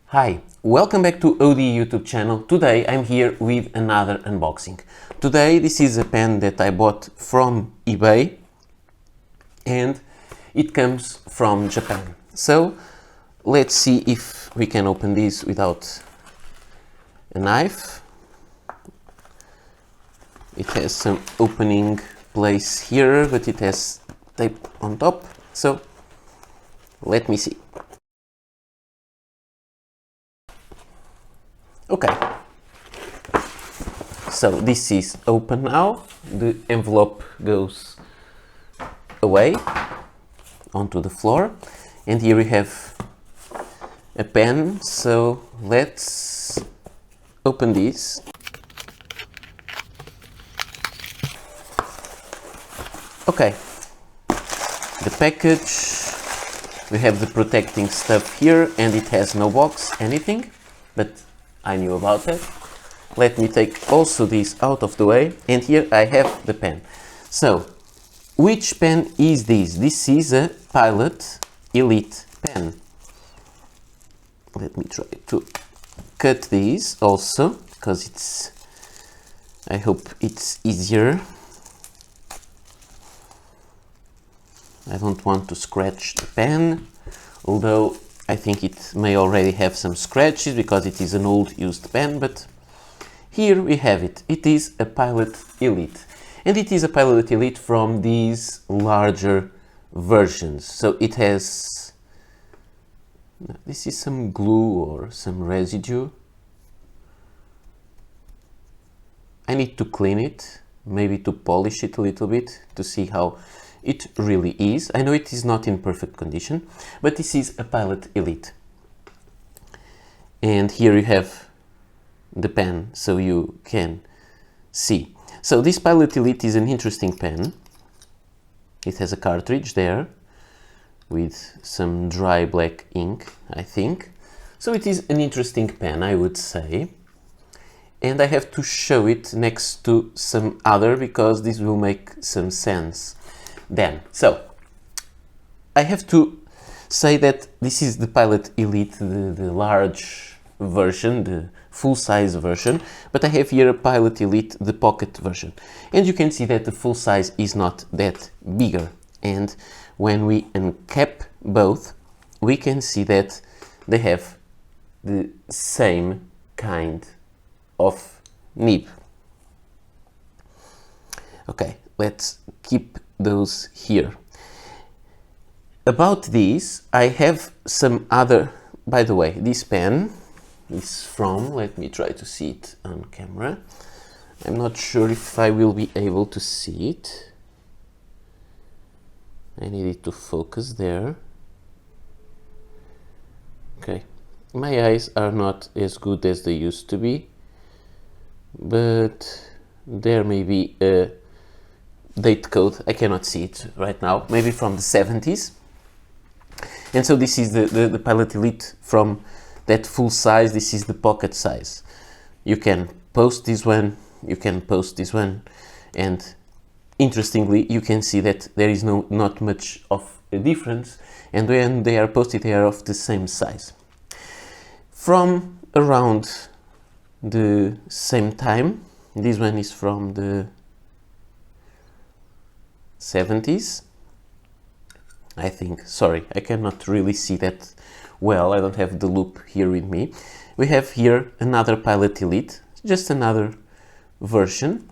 Hi, welcome back to OD YouTube channel. Today I'm here with another unboxing. Today this is a pen that I bought from eBay and it comes from Japan. So let's see if we can open this without a knife. It has some opening place here, but it has tape on top. So let me see. Okay, so this is open now. The envelope goes away onto the floor, and here we have a pen. So let's open this. Okay, the package, we have the protecting stuff here, and it has no box, anything, but I knew about that. Let me take also this out of the way, and here I have the pen. So, which pen is this? This is a Pilot Elite pen. Let me try to cut these also, because it's, I hope it's easier. I don't want to scratch the pen, although I think it may already have some scratches because it is an old used pen, but here we have it. It is a Pilot Elite, and it is a Pilot Elite from these larger versions. So it has, this is some glue or some residue. I need to clean it, maybe to polish it a little bit to see how it really is. I know it is not in perfect condition, but this is a Pilot Elite. And here you have the pen, so you can see. So this Pilot Elite is an interesting pen. It has a cartridge there with some dry black ink, I think. So it is an interesting pen, I would say. And I have to show it next to some other because this will make some sense then. So I have to say that this is the Pilot Elite, the large version, the full-size version, but I have here a Pilot Elite, the pocket version, and you can see that the full size is not that bigger. And when we uncap both, we can see that they have the same kind of nib. Okay, let's keep those here. About these, I have some other, by the way, this pen is from, let me try to see it on camera. I'm not sure if I will be able to see it. I need it to focus there. Okay, my eyes are not as good as they used to be, but there may be a date code. I cannot see it right now, maybe from the 70s. And so this is the Pilot Elite from that full size. This is the pocket size. You can post this one, you can post this one, and interestingly you can see that there is not much of a difference, and when they are posted they are of the same size. From around the same time, this one is from the 70s, I think. Sorry, I cannot really see that well. I don't have the loop here with me. We have here another Pilot Elite, just another version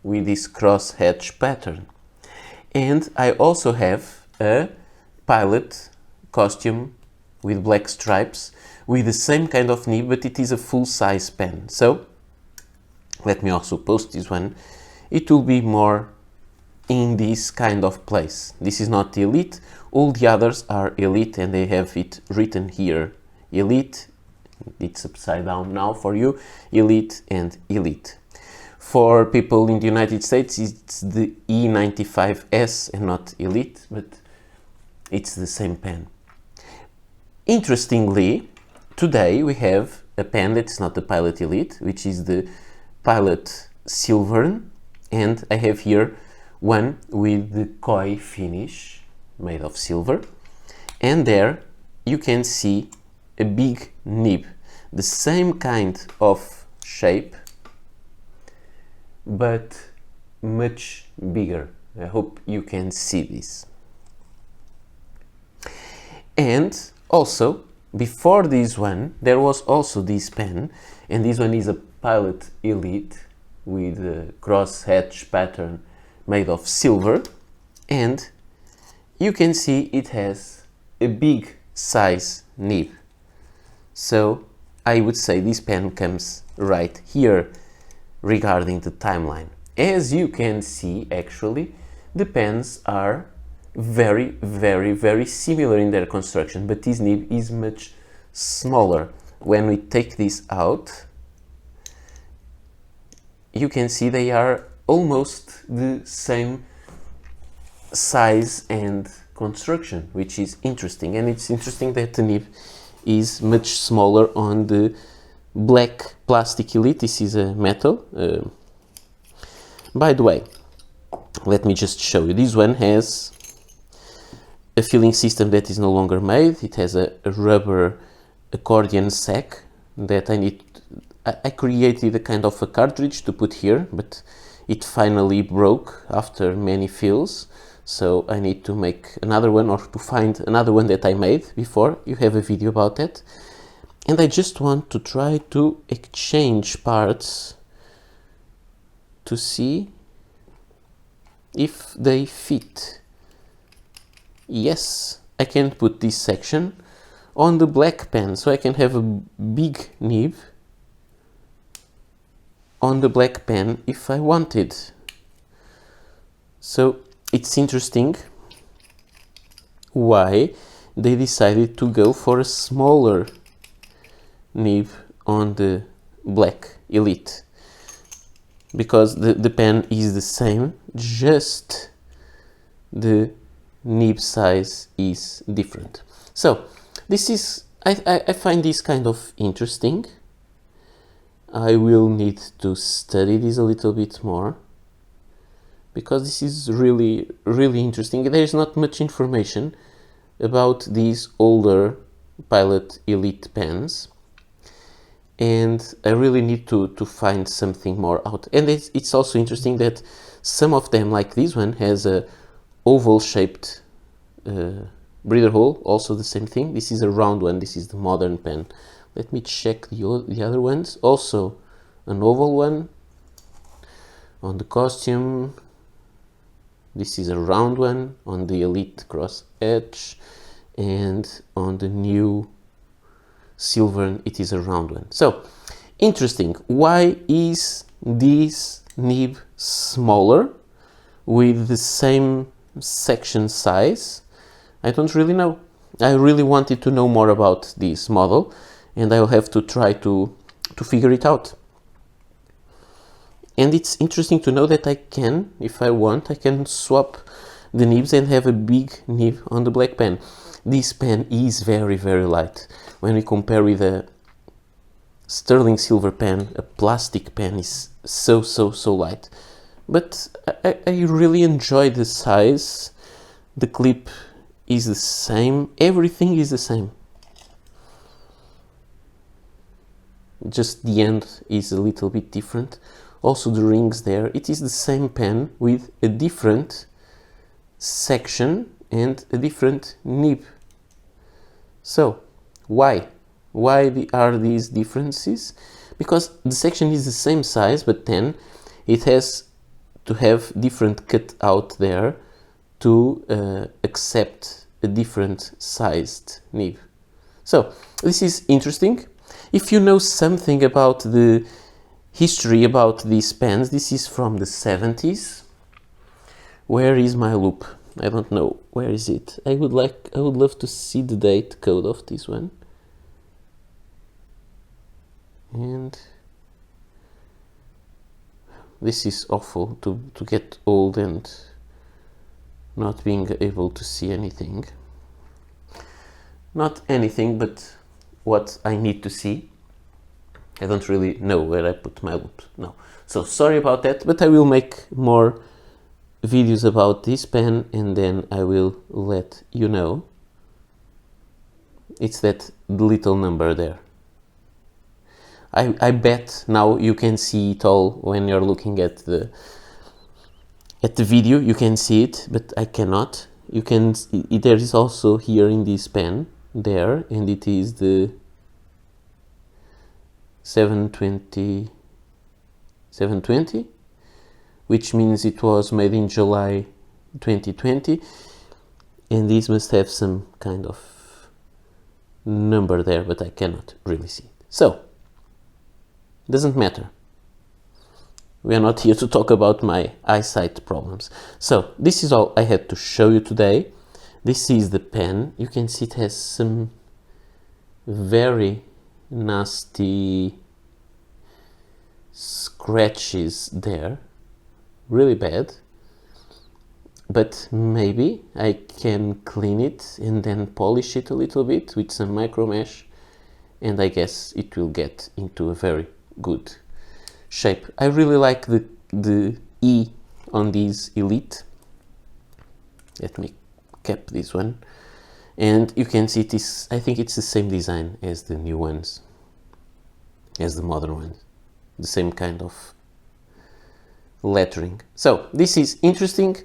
with this cross hatch pattern. And I also have a pilot costume with black stripes with the same kind of nib, but it is a full-size pen. So let me also post this one. It will be more in this kind of place. This is not the Elite. All the others are Elite, and they have it written here. Elite, it's upside down now for you. Elite and Elite. For people in the United States, it's the E95S and not Elite, but it's the same pen. Interestingly, today we have a pen that's not the Pilot Elite, which is the Pilot Silver, and I have here one with the koi finish made of silver, and there you can see a big nib, the same kind of shape, but much bigger. I hope you can see this. And also, before this one, there was also this pen, and this one is a Pilot Elite with a cross-hatch pattern made of silver, and you can see it has a big size nib. So I would say this pen comes right here regarding the timeline. As you can see, actually, the pens are very, very, very similar in their construction, but this nib is much smaller. When we take this out, you can see they are almost the same size and construction, which is interesting. And it's interesting that the nib is much smaller on the black plastic Elite. This is a metal. By the way, let me just show you. This one has a filling system that is no longer made. It has a rubber accordion sac that I created a kind of a cartridge to put here, but it finally broke after many fills. So I need to make another one, or to find another one that I made before. You have a video about that. And I just want to try to exchange parts to see if they fit. Yes, I can put this section on the black pen, so I can have a big nib on the black pen if I wanted. So it's interesting why they decided to go for a smaller nib on the black Elite, because the pen is the same, just the nib size is different. So this is, I find this kind of interesting. I will need to study this a little bit more, because this is really, really interesting. There is not much information about these older Pilot Elite pens, and I really need to find something more out. And it's also interesting that some of them, like this one, has a oval shaped breather hole, also the same thing. This is a round one, this is the modern pen. Let me check the other ones. Also an oval one on the Costume. This is a round one on the Elite cross edge, and on the new silver it is a round one. So interesting. Why is this nib smaller with the same section size? I don't really know. I really wanted to know more about this model, and I'll have to try to figure it out. And it's interesting to know that I can, if I want, I can swap the nibs and have a big nib on the black pen. This pen is very, very light. When we compare with a sterling silver pen, a plastic pen is so light. But I really enjoy the size. The clip is the same. Everything is the same. Just the end is a little bit different. Also the rings there. It is the same pen with a different section and a different nib. So why are these differences? Because the section is the same size, but then it has to have different cut out there to accept a different sized nib. So this is interesting. If you know something about the history about these pens, this is from the 70s. Where is my loop? I don't know. Where is it? I would love to see the date code of this one. And this is awful to get old and not being able to see anything. Not anything, but what I need to see. I don't really know where I put my loop. No. So sorry about that, but I will make more videos about this pen, and then I will let you know it's that little number there. I bet now you can see it all when you're looking at the video. You can see it, but I cannot. You can. There is also here in this pen there, and it is the 720, which means it was made in July 2020, and this must have some kind of number there, but I cannot really see it. So, doesn't matter. We are not here to talk about my eyesight problems. So, this is all I had to show you today. This is the pen. You can see it has some very nasty scratches there, really bad, but maybe I can clean it and then polish it a little bit with some micro mesh, and I guess it will get into a very good shape. I really like the E on these Elite. Let me cap this one, and you can see it is, I think it's the same design as the new ones, as the modern ones, the same kind of lettering. So this is interesting.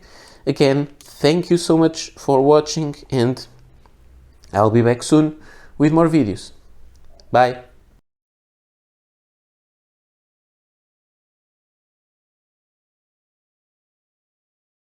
Again, thank you so much for watching, and I'll be back soon with more videos. Bye.